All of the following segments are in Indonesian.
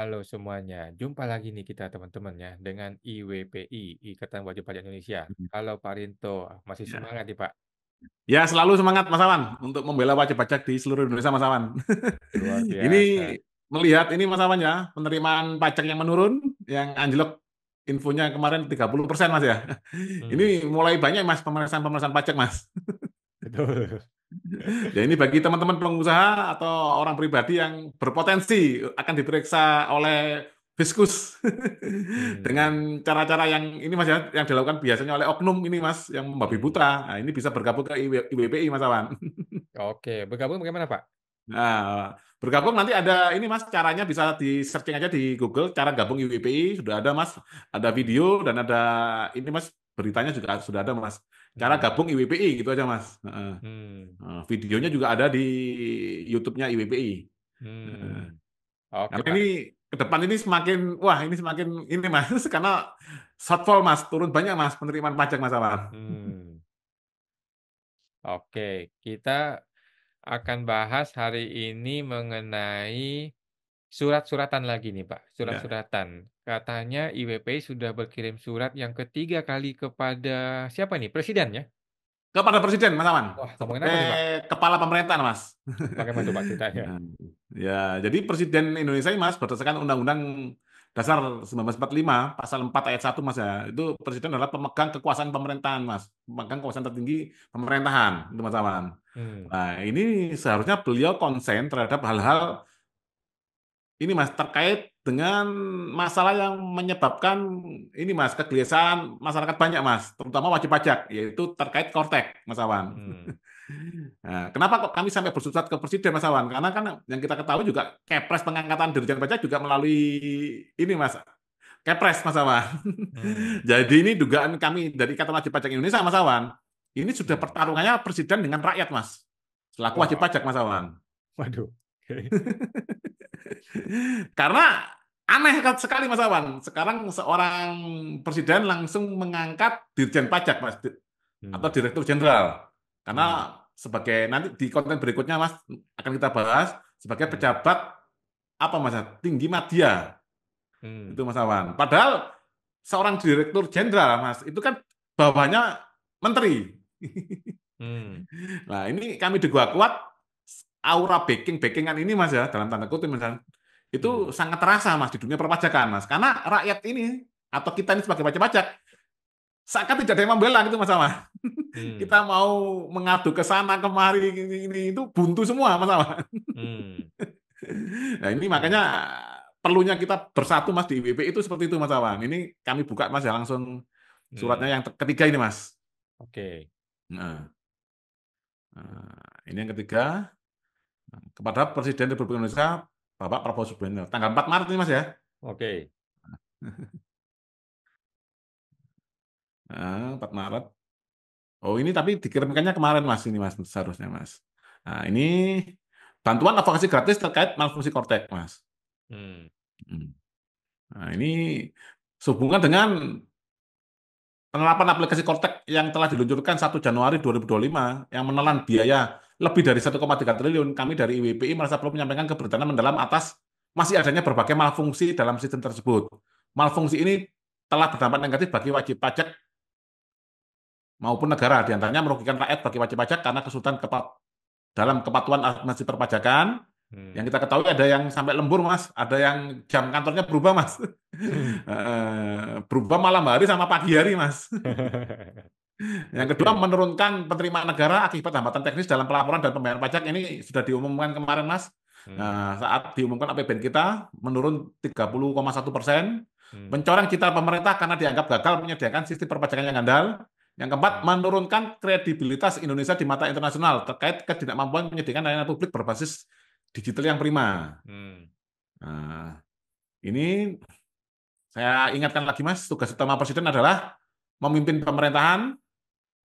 Halo semuanya, jumpa lagi nih kita teman-teman ya dengan IWPI, Ikatan Wajib Pajak Indonesia. Mhm. Halo Pak Rinto, masih Ya. semangat nih Pak? Ya, selalu semangat Mas Awan untuk membela wajib pajak di seluruh Indonesia Mas Awan. Luar Ini biasa. melihat ini Mas Awan ya, penerimaan pajak yang menurun, yang anjlok infonya kemarin 30% Mas ya. Hmm, Ini mulai banyak Mas pemeriksaan-pemeriksaan pajak Mas. betul. Ya ini bagi teman-teman pengusaha atau orang pribadi yang berpotensi akan diperiksa oleh Fiskus Hmm, dengan cara-cara yang ini Mas ya, yang dilakukan biasanya oleh oknum ini Mas, yang membabi hmm. buta. Nah, ini bisa bergabung ke IWPI Mas Awan. Oke, bergabung bagaimana Pak? Nah, bergabung nanti ada ini Mas, caranya bisa di searching aja di Google, cara gabung IWPI sudah ada Mas, ada Hmm, video dan ada ini Mas, beritanya juga sudah ada Mas. Cara hmm, gabung IWPI gitu aja Mas. Heeh. hmm, Videonya juga ada di YouTube-nya IWPI. Heeh. hmm. Oke Karena Pak. ini ke depan ini semakin wah ini semakin ini Mas, karena shortfall Mas, turun banyak Mas penerimaan pajak Mas Awan. Hmm, oke, kita akan bahas hari ini mengenai surat-suratan lagi nih Pak, Ya. surat-suratan. Katanya IWPI sudah berkirim surat yang ketiga kali kepada siapa nih? Presiden ya? Kepada Presiden Mas Awan, Wah, ngomongin sebagai apa nih Pak? kepala pemerintahan Mas. Bagaimana tuh Pak ceritanya? Nah, ya, jadi Presiden Indonesia ini Mas berdasarkan Undang-Undang Dasar 1945 Pasal 4 ayat 1 Mas ya. Itu Presiden adalah pemegang kekuasaan pemerintahan Mas, pemegang kekuasaan tertinggi pemerintahan itu Mas Awan. Hmm, Nah, ini seharusnya beliau konsen terhadap hal-hal ini Mas terkait dengan masalah yang menyebabkan ini Mas kegelisahan masyarakat banyak Mas, terutama wajib pajak yaitu terkait Kortek Mas Awan. hmm. Nah, kenapa kok kami sampai bersurat ke Presiden Mas Awan? Karena kan yang kita ketahui juga Kepres pengangkatan Dirjen Pajak juga melalui ini Mas, Kepres Mas Awan. Hmm, Jadi ini dugaan kami dari Ikatan Wajib Pajak Indonesia Mas Awan. Ini sudah hmm. pertarungannya Presiden dengan rakyat Mas. Selaku wajib Wah, pajak Mas Awan. waduh. Oke. Karena aneh sekali Mas Awan. Sekarang seorang presiden langsung mengangkat Dirjen Pajak Mas atau Hmm, Direktur Jenderal. hmm, Karena sebagai nanti di konten berikutnya Mas akan kita bahas sebagai hmm, pejabat apa Mas tinggi media hmm, itu Mas Awan. Padahal seorang Direktur Jenderal Mas itu kan bawahnya menteri. hmm, Nah, ini kami juga kuat aura backingan ini Mas ya dalam tanda kutip misalnya hmm, itu sangat terasa Mas di dunia perpajakan Mas karena rakyat ini atau kita ini sebagai wajib pajak seakan tidak ada yang membela gitu Mas Ama. hmm, Kita mau mengadu ke sana kemari ini itu buntu semua Mas Ama. hmm, Nah, ini makanya hmm, perlunya kita bersatu Mas di IWP itu seperti itu Mas Awan. Ini kami buka Mas ya langsung suratnya hmm. yang ketiga ini Mas. Oke. Nah, ini yang ketiga kepada Presiden Republik Indonesia Bapak Prabowo Subianto tanggal 4 Maret ini Mas ya. Oke. 4 Maret. Oh ini tapi dikirimkannya kemarin Mas ini Mas seharusnya Mas. Nah ini bantuan advokasi gratis terkait malfungsi kortek Mas. Hmm, Hmm. Nah ini sehubungan dengan penerapan aplikasi kortek yang telah diluncurkan 1 Januari 2025 yang menelan biaya lebih dari 1,3 triliun, kami dari IWPI merasa perlu menyampaikan keberatan mendalam atas masih adanya berbagai malfungsi dalam sistem tersebut. Malfungsi ini telah berdampak negatif bagi wajib pajak maupun negara, diantaranya merugikan rakyat bagi wajib pajak karena kesulitan dalam kepatuhan administrasi perpajakan. Yang hmm, kita ketahui ada yang sampai lembur, Mas. Ada yang jam kantornya berubah, Mas. hmm. Berubah malam hari sama pagi hari, Mas. Yang kedua, Oke. menurunkan penerimaan negara akibat hambatan teknis dalam pelaporan dan pembayaran pajak. Ini sudah diumumkan kemarin, Mas. Hmm, Nah, saat diumumkan APBN kita menurun 30,1%, hmm, mencoreng citra pemerintah karena dianggap gagal menyediakan sistem perpajakan yang handal. Yang keempat, hmm, menurunkan kredibilitas Indonesia di mata internasional terkait ketidakmampuan menyediakan layanan publik berbasis digital yang prima. hmm, Nah, ini saya ingatkan lagi, Mas, tugas utama Presiden adalah memimpin pemerintahan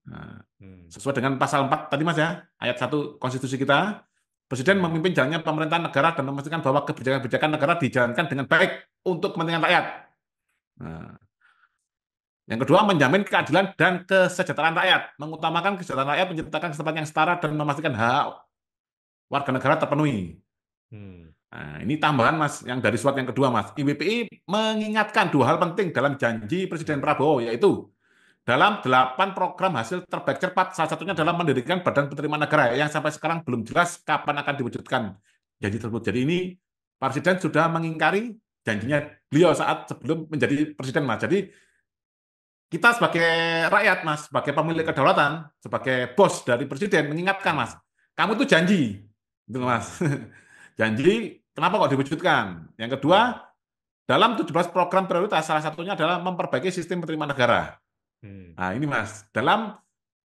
nah, hmm, sesuai dengan pasal 4 tadi, Mas ya, ayat 1 konstitusi kita. Presiden hmm, memimpin jalannya pemerintahan negara dan memastikan bahwa kebijakan-kebijakan negara dijalankan dengan baik untuk kepentingan rakyat. Nah, yang kedua, menjamin keadilan dan kesejahteraan rakyat, mengutamakan kesejahteraan rakyat, menciptakan kesempatan yang setara dan memastikan hak warga negara terpenuhi. hmm. Nah, ini tambahan Mas, yang dari surat yang kedua Mas. IWPI mengingatkan dua hal penting dalam janji Presiden Hmm. Prabowo, yaitu dalam 8 program hasil terbaik cepat, salah satunya adalah Hmm. mendirikan Badan Penerimaan Negara yang sampai sekarang belum jelas kapan akan diwujudkan janji Hmm. tersebut. Jadi ini Presiden sudah mengingkari janjinya beliau saat sebelum menjadi Presiden Mas. Jadi kita sebagai rakyat Mas, sebagai pemilik Hmm. kedaulatan, sebagai bos dari Presiden mengingatkan Mas, Hmm. kamu itu janji, gitu Mas. Hmm. Janji, kenapa kok diwujudkan? Yang Hmm. kedua, dalam 17 program prioritas, salah satunya adalah memperbaiki sistem penerimaan negara. Hmm. Nah, ini Mas, dalam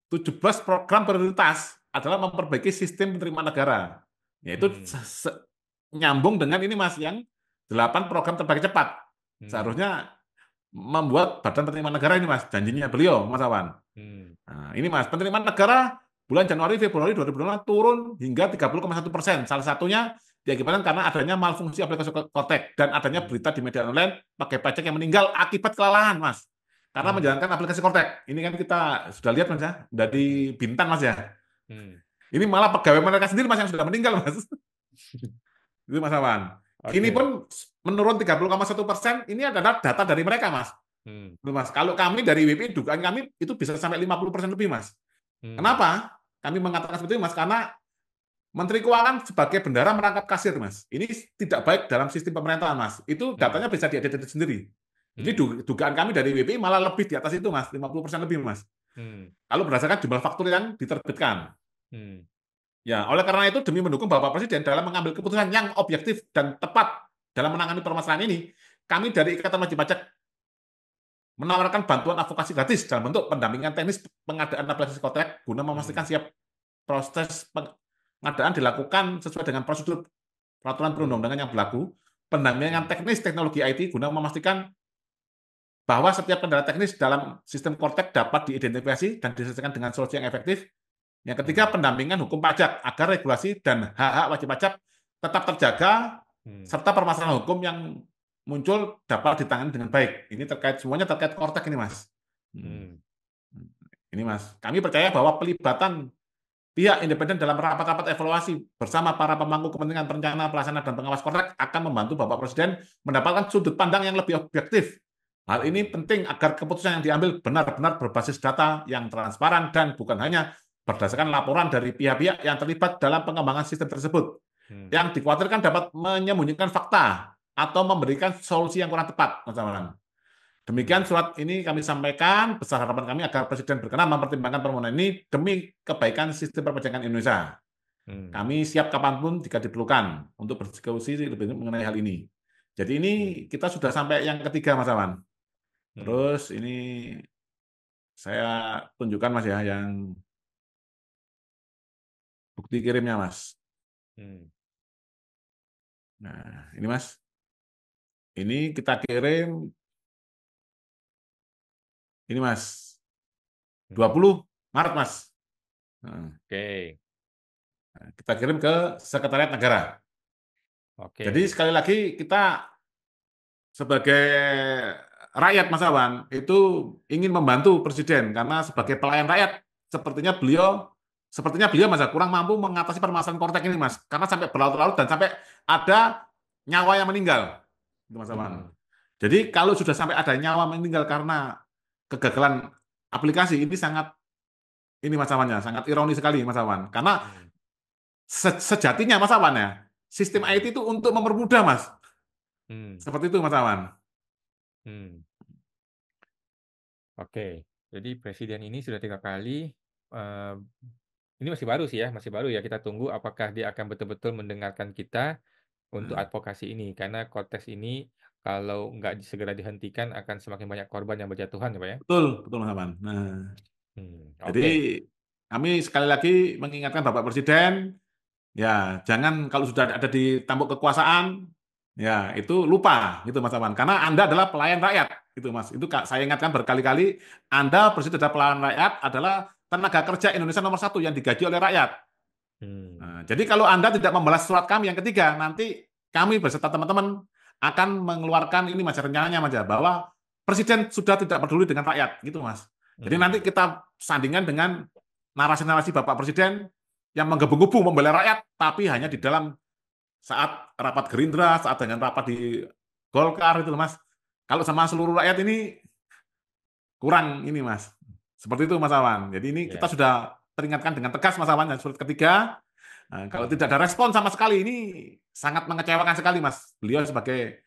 17 program prioritas adalah memperbaiki sistem penerimaan negara. Yaitu Hmm. nyambung dengan ini Mas, yang 8 program terbaik cepat. Hmm. Seharusnya membuat Badan Penerimaan Negara ini Mas, janjinya beliau, Mas Awan. Hmm. Nah, ini Mas, penerimaan negara bulan Januari Februari 2025 turun hingga 30,1%. Salah satunya diakibatkan karena adanya malfungsi aplikasi Kotek dan adanya Hmm. berita di media online pakai pajak yang meninggal akibat kelelahan, Mas. Karena Hmm. menjalankan aplikasi Kotek. Ini kan kita sudah lihat Mas ya, Hmm. dari Bintan Mas ya. Hmm. Ini malah pegawai mereka sendiri Mas yang sudah meninggal Mas. Itu Mas Awan. Ini Oke. pun menurun 30,1%, ini adalah data dari mereka Mas. Hmm. Mas, kalau kami dari WPI, dugaan kami itu bisa sampai 50% lebih Mas. Hmm. Kenapa? Kami mengatakan seperti itu, Mas, karena Menteri Keuangan sebagai bendara merangkap kasir, Mas. Ini tidak baik dalam sistem pemerintahan, Mas. Itu Hmm. datanya bisa diedit sendiri. Jadi Hmm. dugaan kami dari WPI malah lebih di atas itu, Mas, 50% lebih, Mas. Hmm. Kalau berdasarkan jumlah faktur yang diterbitkan. Hmm. Ya, oleh karena itu demi mendukung Bapak Presiden dalam mengambil keputusan yang objektif dan tepat dalam menangani permasalahan ini, kami dari Ikatan Wajib Pajak menawarkan bantuan advokasi gratis dalam bentuk pendampingan teknis pengadaan aplikasi Kotek guna memastikan Hmm. siap proses pengadaan dilakukan sesuai dengan prosedur peraturan Hmm. perundang-undangan yang berlaku, pendampingan Hmm. teknis teknologi IT guna memastikan bahwa setiap kendala teknis dalam sistem Kortek dapat diidentifikasi dan diselesaikan dengan solusi yang efektif. Yang ketiga, Hmm. pendampingan hukum pajak agar regulasi dan hak-hak wajib pajak tetap terjaga Hmm. serta permasalahan hukum yang muncul dapat ditangani dengan baik. Ini terkait semuanya terkait Kortek ini, Mas. Hmm. Hmm. Ini, Mas. Kami percaya bahwa pelibatan pihak independen dalam rapat-rapat evaluasi bersama para pemangku kepentingan perencana, pelaksana, dan pengawas kontrak akan membantu Bapak Presiden mendapatkan sudut pandang yang lebih objektif. Hal ini Hmm. penting agar keputusan yang diambil benar-benar berbasis data yang transparan dan bukan hanya berdasarkan laporan dari pihak-pihak yang terlibat dalam pengembangan sistem tersebut, Hmm. yang dikhawatirkan dapat menyembunyikan fakta atau memberikan solusi yang kurang tepat. Demikian Hmm. surat ini kami sampaikan, besar harapan kami agar Presiden berkenan mempertimbangkan permohonan ini demi kebaikan sistem perpajakan Indonesia. Hmm. Kami siap kapanpun jika diperlukan untuk berdiskusi lebih lanjut mengenai hal ini. Jadi ini Hmm. kita sudah sampai yang ketiga, Mas Awan. Hmm. Terus ini saya tunjukkan Mas ya, yang bukti kirimnya Mas. Hmm. Nah, ini Mas. Ini kita kirim, ini Mas, Hmm. 20 Maret Mas. Nah, Oke. kita kirim ke Sekretariat Negara. Jadi Oke. sekali lagi kita sebagai rakyat Mas Awan itu ingin membantu Presiden karena sebagai Hmm. pelayan rakyat sepertinya beliau Mas kurang mampu mengatasi permasalahan Kortek ini Mas, karena sampai berlarut-larut dan sampai ada nyawa yang meninggal itu Mas Awan. Hmm. Jadi kalau sudah sampai ada nyawa meninggal karena kegagalan aplikasi ini sangat ini Mas Awan ya, sangat ironi sekali Mas Awan, karena Hmm. sejatinya Mas Awan ya, sistem Hmm. IT itu untuk mempermudah Mas, Hmm. seperti itu Mas Awan. Hmm. Oke. Jadi presiden ini sudah 3 kali. eh, ini masih baru sih ya, masih baru ya. Kita tunggu apakah dia akan betul-betul mendengarkan kita untuk Nah, advokasi ini. Karena kontes ini kalau nggak segera dihentikan akan semakin banyak korban yang berjatuhan ya Pak ya. betul, betul Mas Awan. Nah, jadi Oke. kami sekali lagi mengingatkan Bapak Presiden, ya jangan kalau sudah ada di tampuk kekuasaan, ya itu lupa gitu Mas Awan. Karena Anda adalah pelayan rakyat, itu Mas. Itu saya ingatkan berkali-kali, Anda Presiden adalah pelayan rakyat, adalah tenaga kerja Indonesia nomor satu yang digaji oleh rakyat. Hmm. Nah, jadi kalau Anda tidak membalas surat kami yang ketiga, nanti kami beserta teman-teman akan mengeluarkan ini Mas rencananya Mas ya, bahwa Presiden sudah tidak peduli dengan rakyat, gitu Mas. Jadi nanti Hmm. kita sandingkan dengan narasi-narasi Bapak Presiden yang menggebu-gebu membela rakyat, tapi hanya di Hmm. dalam saat rapat Gerindra, saat dengan rapat di Golkar itu loh, Mas. Kalau sama seluruh rakyat ini kurang ini, Mas. Seperti itu, Mas Awan. Jadi ini kita Ya. sudah teringatkan dengan tegas, Mas Awan, dan surat ketiga. Nah, kalau tidak Mhm. ada respon sama sekali, ini sangat mengecewakan sekali, Mas. Beliau sebagai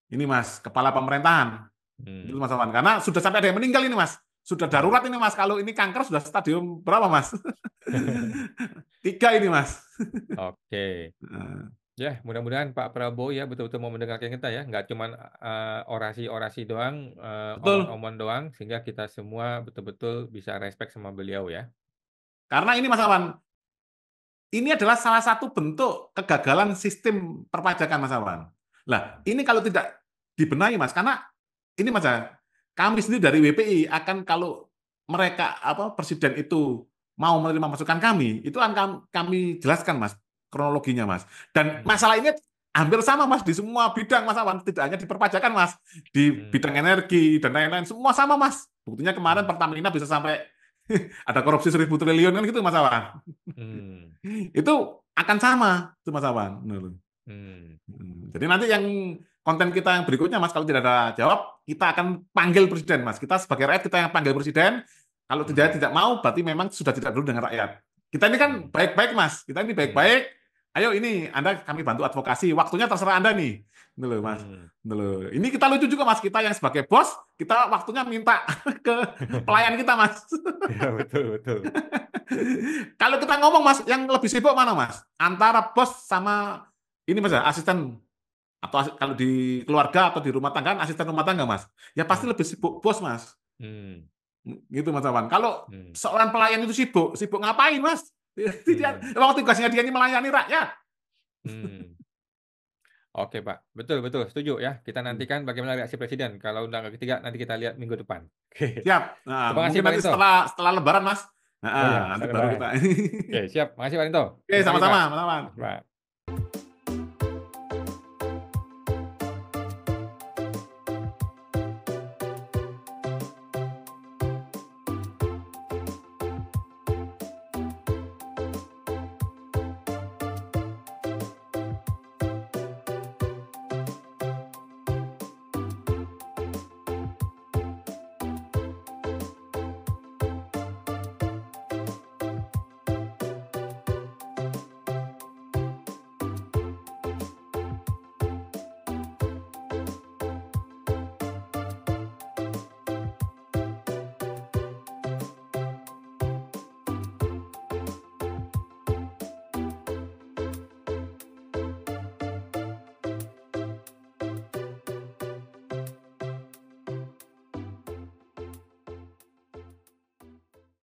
ini, Mas, kepala pemerintahan. Itu, Hmm. Mas Awan. Karena sudah sampai ada yang meninggal ini, Mas. Sudah Hmm. darurat ini, Mas. Kalau ini kanker sudah stadium berapa, Mas? Tiga ini, Mas. Oke. Ya, mudah-mudahan Pak Prabowo ya betul-betul mau mendengarkan kita ya, nggak cuman orasi-orasi doang, Betul. omong-omong doang, sehingga kita semua betul-betul bisa respect sama beliau ya. Karena ini, Mas Awan, ini adalah salah satu bentuk kegagalan sistem perpajakan, Mas Awan. Lah, ini kalau tidak dibenahi, Mas, karena ini, Mas, kami sendiri dari WPI akan, kalau mereka presiden itu mau menerima masukan kami, itu akan kami jelaskan, Mas, kronologinya, Mas. Dan Hmm. masalah ini hampir sama, Mas, di semua bidang, Mas Awan, tidak hanya di perpajakan, Mas, di Hmm. bidang energi dan lain-lain, semua sama, Mas. Buktinya kemarin Hmm. Pertamina bisa sampai ada korupsi 1.000 triliun kan gitu, Mas Awan. Hmm. Itu akan sama, itu Mas Awan. Hmm. Jadi nanti yang konten kita yang berikutnya, Mas, kalau tidak ada jawab, kita akan panggil presiden, Mas. Kita sebagai rakyat kita yang panggil presiden. Kalau tidak Hmm. tidak mau, berarti memang sudah tidak dulu dengan rakyat. Kita ini kan Hmm. baik-baik, Mas. Kita ini Hmm. baik-baik. Ayo ini Anda kami bantu advokasi. Waktunya terserah Anda nih. Ini loh, Mas. Hmm. Ini loh. Ini kita lucu juga, Mas. Kita yang sebagai bos, kita waktunya minta ke pelayan kita, Mas. Ya, betul betul. Kalau kita ngomong, Mas, yang lebih sibuk mana, Mas? Antara bos sama ini, Mas, asisten, atau kalau di keluarga atau di rumah tangga asisten rumah tangga, Mas, ya pasti Hmm. lebih sibuk bos, Mas. Hmm. Gitu, Mas Awan. Kalau Hmm. seorang pelayan itu sibuk sibuk ngapain, Mas? Dia, Hmm. emang tugasnya dia ini melayani rakyat. Hmm. Oke, Pak. Betul betul, setuju ya. Kita nantikan bagaimana reaksi presiden kalau undangan ketiga nanti kita lihat minggu depan. Oke. Siap. Nah, Terima kasih mungkin Pak nanti Rinto. setelah setelah Lebaran, Mas. Oh Nah, ya, nanti saya baru lebaran. kita. Oke, siap. Makasih Pak Rinto. Oke, Ketemu lagi, sama-sama, Pak. Mas Awan. Pak.